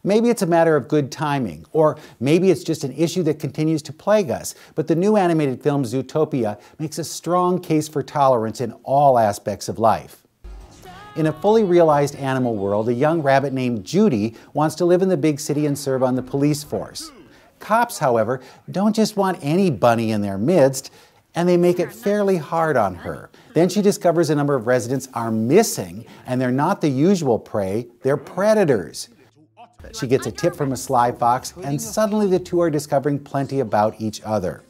Maybe it's a matter of good timing, or maybe it's just an issue that continues to plague us, but the new animated film Zootopia makes a strong case for tolerance in all aspects of life. In a fully realized animal world, a young rabbit named Judy wants to live in the big city and serve on the police force. Cops, however, don't just want any bunny in their midst, and they make it fairly hard on her. Then she discovers a number of residents are missing, and they're not the usual prey, they're predators. She gets a tip from a sly fox, and suddenly the two are discovering plenty about each other.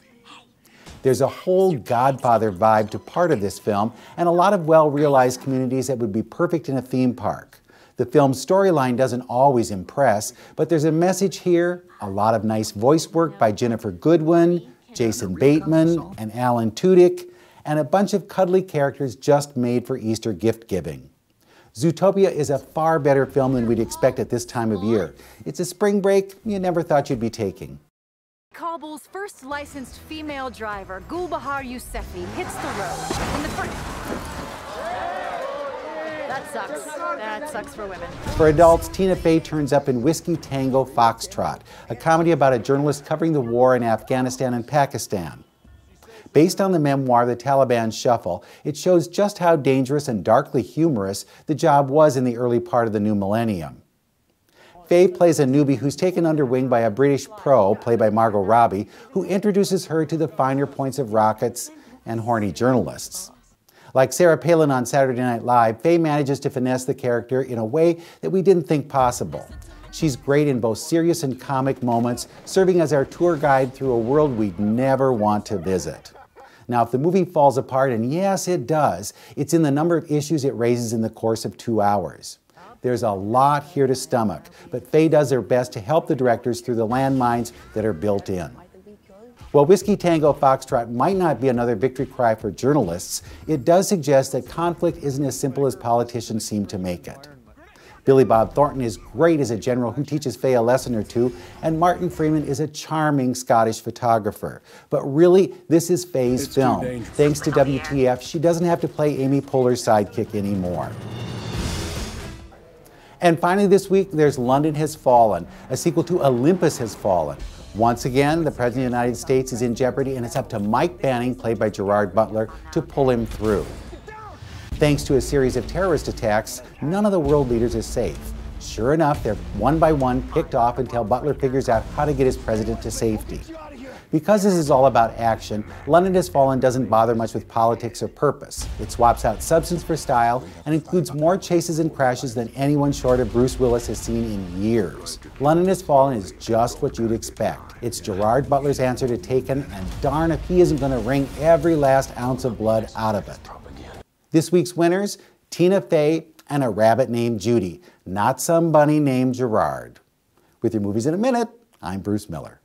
There's a whole Godfather vibe to part of this film, and a lot of well-realized communities that would be perfect in a theme park. The film's storyline doesn't always impress, but there's a message here, a lot of nice voice work by Jennifer Goodwin, Jason Bateman, and Alan Tudyk, and a bunch of cuddly characters just made for Easter gift-giving. Zootopia is a far better film than we'd expect at this time of year. It's a spring break you never thought you'd be taking. Kabul's first licensed female driver, Gulbahar Yousefi, hits the road in the first... That sucks. That sucks for women. For adults, Tina Fey turns up in Whiskey Tango Foxtrot, a comedy about a journalist covering the war in Afghanistan and Pakistan. Based on the memoir The Taliban Shuffle, it shows just how dangerous and darkly humorous the job was in the early part of the new millennium. Faye plays a newbie who's taken under wing by a British pro, played by Margot Robbie, who introduces her to the finer points of rockets and horny journalists. Like Sarah Palin on Saturday Night Live, Faye manages to finesse the character in a way that we didn't think possible. She's great in both serious and comic moments, serving as our tour guide through a world we'd never want to visit. Now, if the movie falls apart, and yes, it does, it's in the number of issues it raises in the course of 2 hours. There's a lot here to stomach, but Faye does her best to help the directors through the landmines that are built in. While Whiskey Tango Foxtrot might not be another victory cry for journalists, it does suggest that conflict isn't as simple as politicians seem to make it. Billy Bob Thornton is great as a general who teaches Faye a lesson or two, and Martin Freeman is a charming Scottish photographer. But really, this is Faye's film. Thanks to WTF, she doesn't have to play Amy Poehler's sidekick anymore. And finally this week, there's London Has Fallen, a sequel to Olympus Has Fallen. Once again, the President of the United States is in jeopardy, and it's up to Mike Banning, played by Gerard Butler, to pull him through. Thanks to a series of terrorist attacks, none of the world leaders is safe. Sure enough, they're one by one picked off until Butler figures out how to get his president to safety. Because this is all about action, London Has Fallen doesn't bother much with politics or purpose. It swaps out substance for style and includes more chases and crashes than anyone short of Bruce Willis has seen in years. London Has Fallen is just what you'd expect. It's Gerard Butler's answer to Taken, and darn if he isn't going to wring every last ounce of blood out of it. This week's winners, Tina Fey and a rabbit named Judy, not some bunny named Gerard. With your movies in a minute, I'm Bruce Miller.